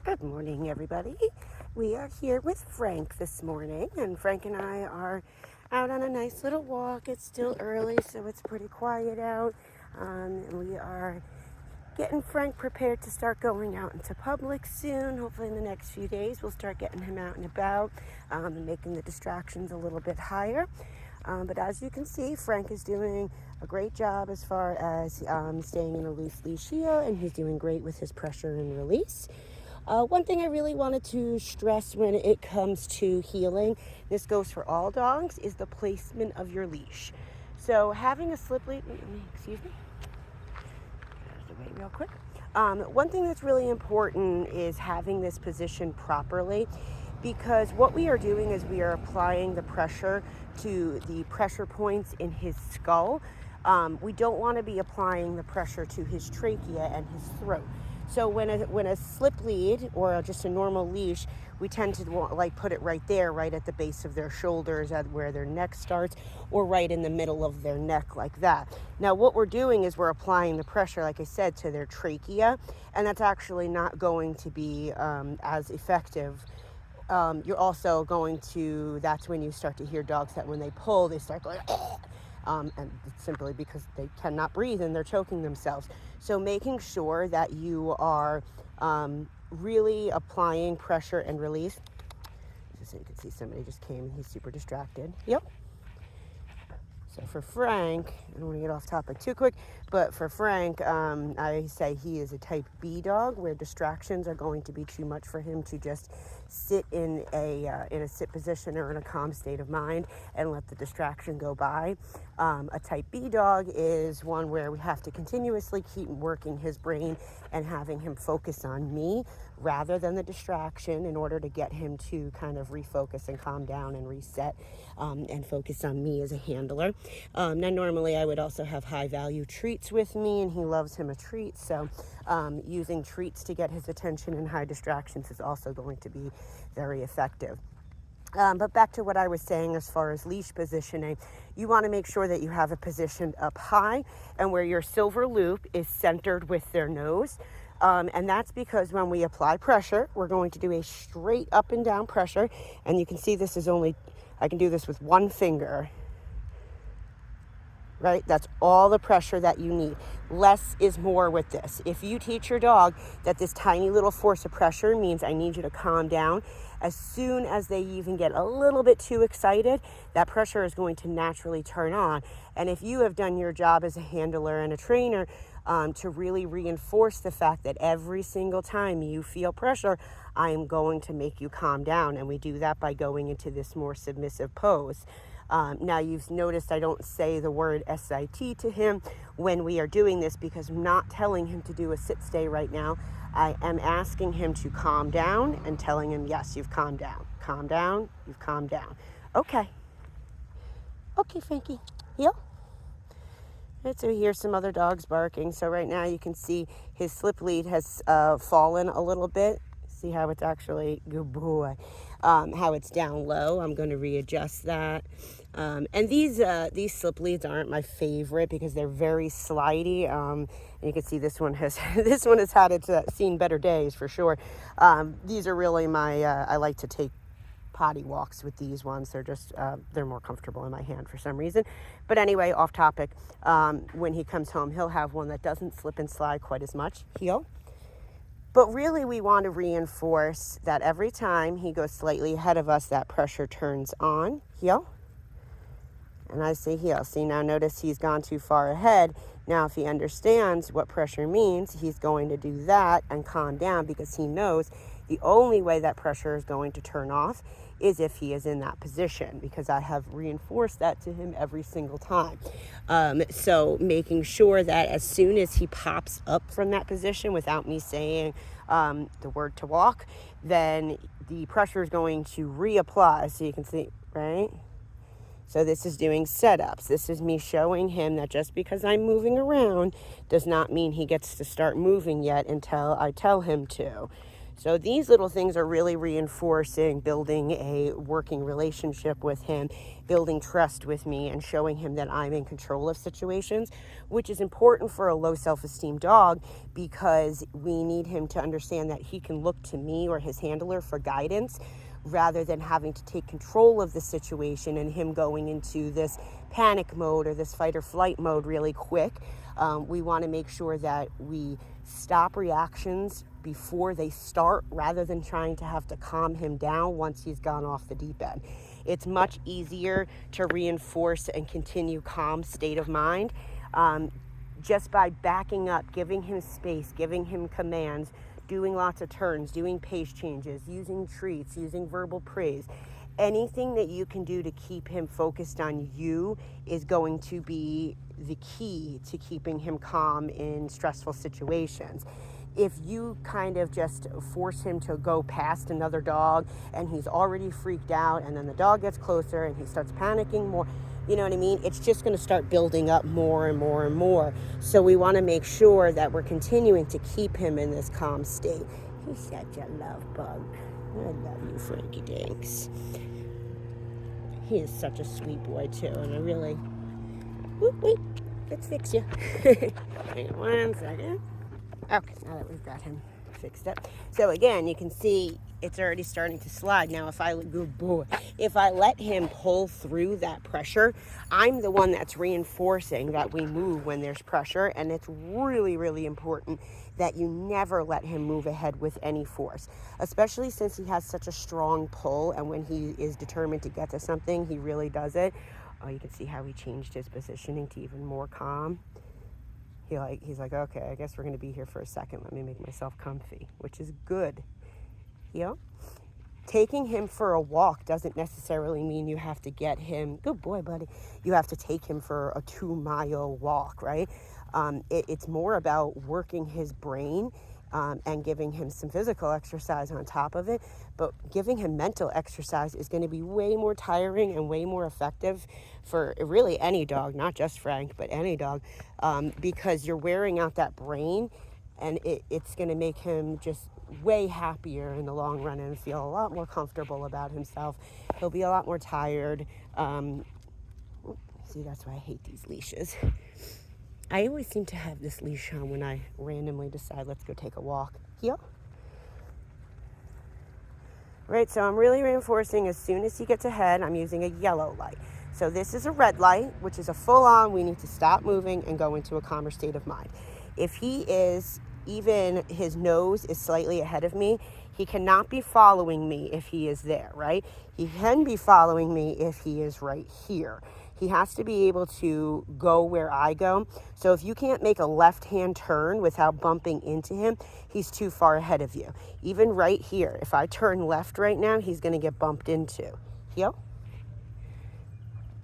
Good morning, everybody. We are here with Frank this morning, and Frank and I are out on a nice little walk. It's still early, so it's pretty quiet out. And we are getting Frank prepared to start going out into public soon. Hopefully in the next few days we'll start getting him out and about and making the distractions a little bit higher. But as you can see, Frank is doing a great job as far as staying in a loose leash here, and he's doing great with his pressure and release. One thing I really wanted to stress when it comes to healing, this goes for all dogs, is the placement of your leash. So having a slip lead, excuse me, wait real quick. One thing that's really important is having this position properly, because what we are doing is we are applying the pressure to the pressure points in his skull. We don't want to be applying the pressure to his trachea and his throat. So when a slip lead or just a normal leash, we tend to put it right there, right at the base of their shoulders, at where their neck starts, or right in the middle of their neck like that. Now what we're doing is we're applying the pressure, like I said, to their trachea, and that's actually not going to be as effective. You're also going to, that's when you start to hear dogs that when they pull, they start going, and it's simply because they cannot breathe and they're choking themselves. So making sure that you are really applying pressure and release. Just so you can see, somebody just came and he's super distracted. Yep. So for Frank, I don't want to get off topic too quick, but for Frank, I say he is a type B dog, where distractions are going to be too much for him to just sit in a sit position or in a calm state of mind and let the distraction go by. A type B dog is one where we have to continuously keep working his brain and having him focus on me rather than the distraction, in order to get him to kind of refocus and calm down and reset and focus on me as a handler. Now normally I would also have high value treats with me, and he loves him a treat, so using treats to get his attention in high distractions is also going to be very effective. But back to what I was saying as far as leash positioning, you want to make sure that you have it positioned up high and where your silver loop is centered with their nose. And that's because when we apply pressure, we're going to do a straight up and down pressure. And you can see this is only, I can do this with one finger. Right? That's all the pressure that you need. Less is more with this. If you teach your dog that this tiny little force of pressure means I need you to calm down, as soon as they even get a little bit too excited, that pressure is going to naturally turn on. And if you have done your job as a handler and a trainer to really reinforce the fact that every single time you feel pressure, I am going to make you calm down. And we do that by going into this more submissive pose. Now you've noticed I don't say the word SIT to him when we are doing this, because I'm not telling him to do a sit stay right now. I am asking him to calm down and telling him, yes, you've calmed down. Calm down, you've calmed down. Okay. Okay, Frankie. Heel. And so here's some other dogs barking. So right now you can see his slip lead has fallen a little bit. See how it's actually, good boy, how it's down low. I'm going to readjust that. And these slip leads aren't my favorite because they're very slidey. And you can see this one has this one has had its seen better days for sure. These are really my I like to take potty walks with these ones. They're just they're more comfortable in my hand for some reason. But anyway, off topic. When he comes home, he'll have one that doesn't slip and slide quite as much. Heel. But really, we want to reinforce that every time he goes slightly ahead of us, that pressure turns on. Heel. And I say heel. See, now notice he's gone too far ahead. Now, if he understands what pressure means, he's going to do that and calm down, because he knows the only way that pressure is going to turn off is if he is in that position, because I have reinforced that to him every single time. So making sure that as soon as he pops up from that position without me saying the word to walk, then the pressure is going to reapply. So you can see, right? So this is doing setups. This is me showing him that just because I'm moving around does not mean he gets to start moving yet until I tell him to. So these little things are really reinforcing, building a working relationship with him, building trust with me, and showing him that I'm in control of situations, which is important for a low self-esteem dog because we need him to understand that he can look to me or his handler for guidance rather than having to take control of the situation and him going into this panic mode or this fight or flight mode really quick. We want to make sure that we stop reactions before they start rather than trying to have to calm him down once he's gone off the deep end. It's much easier to reinforce and continue calm state of mind just by backing up, giving him space, giving him commands, doing lots of turns, doing pace changes, using treats, using verbal praise. Anything that you can do to keep him focused on you is going to be the key to keeping him calm in stressful situations. If you kind of just force him to go past another dog and he's already freaked out, and then the dog gets closer and he starts panicking more, you know what I mean? It's just going to start building up more and more and more. So we want to make sure that we're continuing to keep him in this calm state. He's such a love bug. I love you, Frankie Dinks. He is such a sweet boy too, and I really... Wait, let's fix you. Hang on 1 second. Okay, now that we've got him fixed up. So again, you can see it's already starting to slide. Now if I let him pull through that pressure, I'm the one that's reinforcing that we move when there's pressure, and it's really, really important that you never let him move ahead with any force, especially since he has such a strong pull, and when he is determined to get to something, he really does it. Oh, you can see how he changed his positioning to even more calm. He's like, okay, I guess we're going to be here for a second. Let me make myself comfy, which is good. Taking him for a walk doesn't necessarily mean you have to get him, good boy, buddy. You have to take him for a 2-mile walk, right? It's more about working his brain and giving him some physical exercise on top of it. But giving him mental exercise is going to be way more tiring and way more effective for really any dog, not just Frank, but any dog, because you're wearing out that brain, and it's going to make him just way happier in the long run and feel a lot more comfortable about himself. He'll be a lot more tired. See, that's why I hate these leashes. I always seem to have this leash on when I randomly decide, let's go take a walk. Right, so I'm really reinforcing as soon as he gets ahead, I'm using a yellow light. So this is a red light, which is a full-on, we need to stop moving and go into a calmer state of mind. If he is, even his nose is slightly ahead of me, he cannot be following me if he is there, right? He can be following me if he is right here. He has to be able to go where I go. So if you can't make a left-hand turn without bumping into him, he's too far ahead of you. Even right here, if I turn left right now, he's going to get bumped into.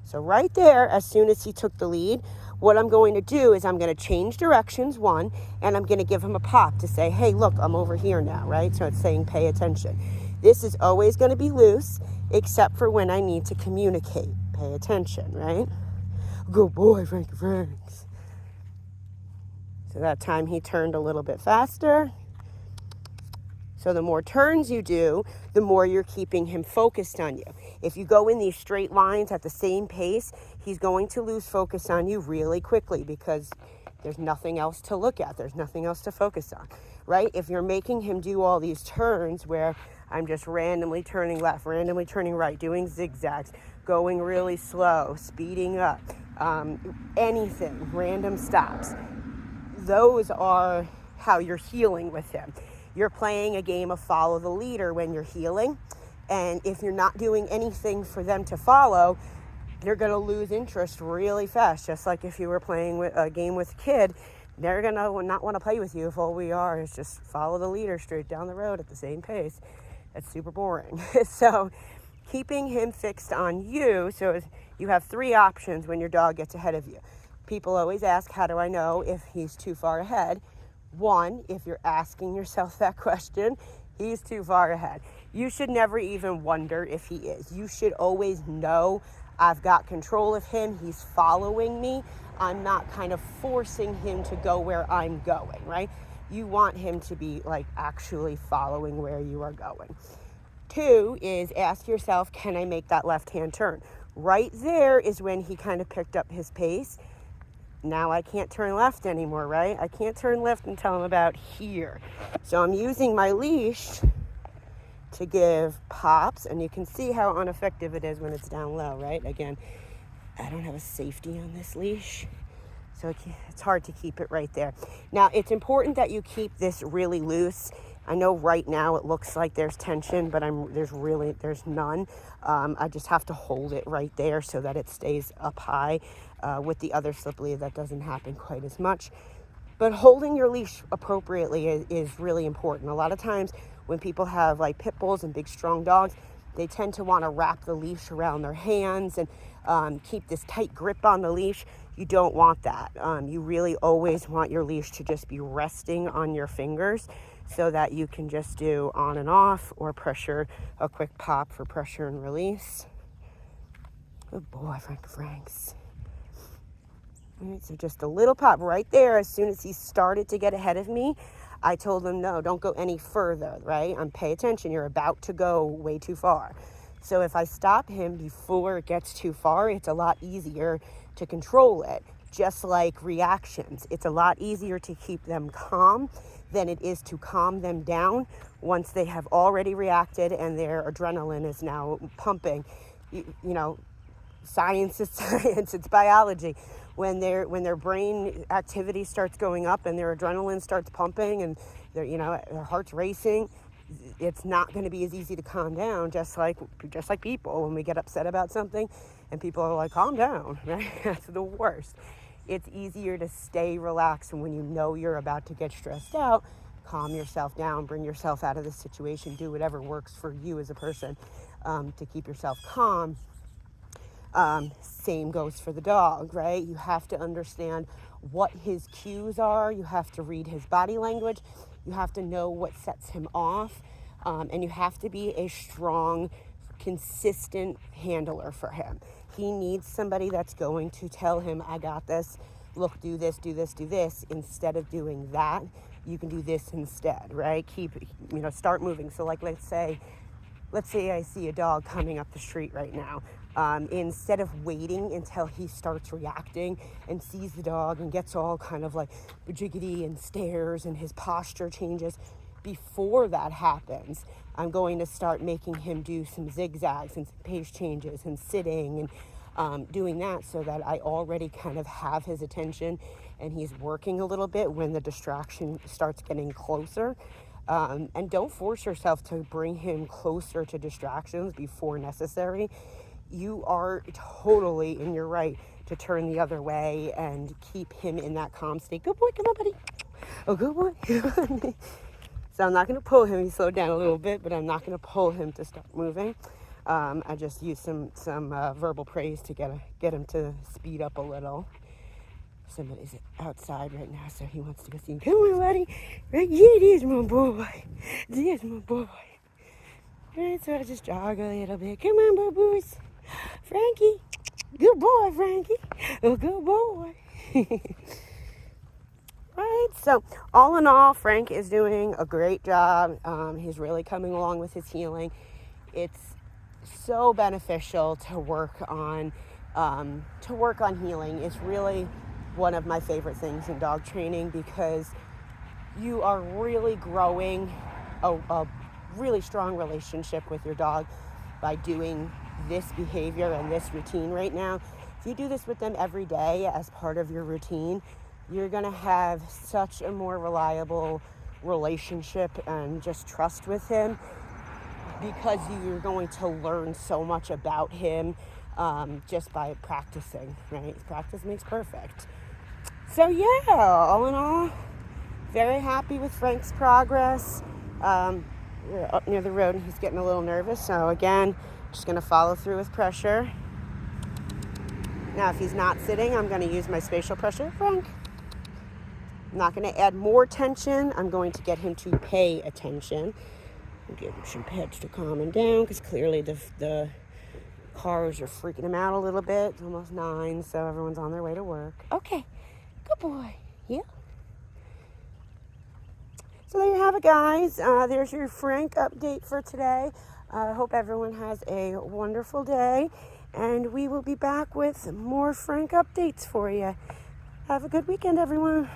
So right there, as soon as he took the lead, what I'm going to do is I'm going to change directions, one, and I'm going to give him a pop to say, hey, look, I'm over here now, right? So it's saying pay attention. This is always going to be loose, except for when I need to communicate. Pay attention, right? Good boy, Frankie Franks. So that time he turned a little bit faster. So the more turns you do, the more you're keeping him focused on you. If you go in these straight lines at the same pace, he's going to lose focus on you really quickly because there's nothing else to look at. There's nothing else to focus on, right? If you're making him do all these turns where I'm just randomly turning left, randomly turning right, doing zigzags, going really slow, speeding up, anything, random stops, those are how you're healing with him. You're playing a game of follow the leader when you're healing, and if you're not doing anything for them to follow, they're going to lose interest really fast. Just like if you were playing a game with a kid, they're going to not want to play with you if all we are is just follow the leader straight down the road at the same pace. That's super boring. So keeping him fixed on you, so you have 3 options when your dog gets ahead of you. People always ask, how do I know if he's too far ahead? 1, if you're asking yourself that question, he's too far ahead. You should never even wonder if he is. You should always know, I've got control of him, he's following me. I'm not kind of forcing him to go where I'm going, right? You want him to be like actually following where you are going. 2 is ask yourself, can I make that left-hand turn? Right there is when he kind of picked up his pace. Now I can't turn left anymore, right? I can't turn left until I'm about here. So I'm using my leash to give pops, and you can see how ineffective it is when it's down low, right? Again, I don't have a safety on this leash, so it's hard to keep it right there. Now, it's important that you keep this really loose. I know right now it looks like there's tension, but there's none. I just have to hold it right there so that it stays up high. With the other slip lead, that doesn't happen quite as much. But holding your leash appropriately is really important. A lot of times when people have like pit bulls and big strong dogs, they tend to want to wrap the leash around their hands and keep this tight grip on the leash. You don't want that. You really always want your leash to just be resting on your fingers so that you can just do on and off or pressure, a quick pop for pressure and release. Good boy, Franks. All right, so just a little pop right there. As soon as he started to get ahead of me, I told him, no, don't go any further, right? Pay attention. You're about to go way too far. So if I stop him before it gets too far, it's a lot easier to control it. Just like reactions, it's a lot easier to keep them calm than it is to calm them down once they have already reacted and their adrenaline is now pumping. You know, science is science, it's biology. When their brain activity starts going up and their adrenaline starts pumping and their heart's racing, it's not going to be as easy to calm down, just like people when we get upset about something and people are like, calm down, right? That's the worst. It's easier to stay relaxed, and when you know you're about to get stressed out, calm yourself down, bring yourself out of the situation, do whatever works for you as a person to keep yourself calm. Same goes for the dog, right? You have to understand what his cues are. You have to read his body language. You have to know what sets him off. And you have to be a strong, consistent handler for him. He needs somebody that's going to tell him, I got this. Look, do this, do this, do this. Instead of doing that, you can do this instead, right? Start moving. So like, let's say I see a dog coming up the street right now. Instead of waiting until he starts reacting and sees the dog and gets all kind of like jiggity and stares and his posture changes, before that happens, I'm going to start making him do some zigzags and some pace changes and sitting and doing that so that I already kind of have his attention and he's working a little bit when the distraction starts getting closer. And don't force yourself to bring him closer to distractions before necessary. You are totally in your right to turn the other way and keep him in that calm state. Good boy, come on, buddy. Oh, good boy. So I'm not going to pull him. He slowed down a little bit, but I'm not going to pull him to start moving. I just used some verbal praise to get him to speed up a little. Somebody's outside right now, so he wants to go see him. Come on, buddy. Right, yeah, it is my boy. There's my boy. Right, so I just jog a little bit. Come on, boo-boos. Frankie. Good boy, Frankie. Oh, good boy. Right, so all in all, Frank is doing a great job. He's really coming along with his healing. It's so beneficial to work on healing. It's really one of my favorite things in dog training because you are really growing a really strong relationship with your dog by doing this behavior and this routine right now. If you do this with them every day as part of your routine, you're going to have such a more reliable relationship and just trust with him because you're going to learn so much about him just by practicing, right? Practice makes perfect. So yeah, all in all, very happy with Frank's progress. We're up near the road and he's getting a little nervous. So again, just going to follow through with pressure. Now, if he's not sitting, I'm going to use my spatial pressure. Frank. I'm not going to add more tension. I'm going to get him to pay attention. I'll give him some pets to calm him down because clearly the cars are freaking him out a little bit. It's almost 9, so everyone's on their way to work. Okay, good boy. Yeah. So there you have it, guys. There's your Frank update for today. I hope everyone has a wonderful day, and we will be back with more Frank updates for you. Have a good weekend, everyone.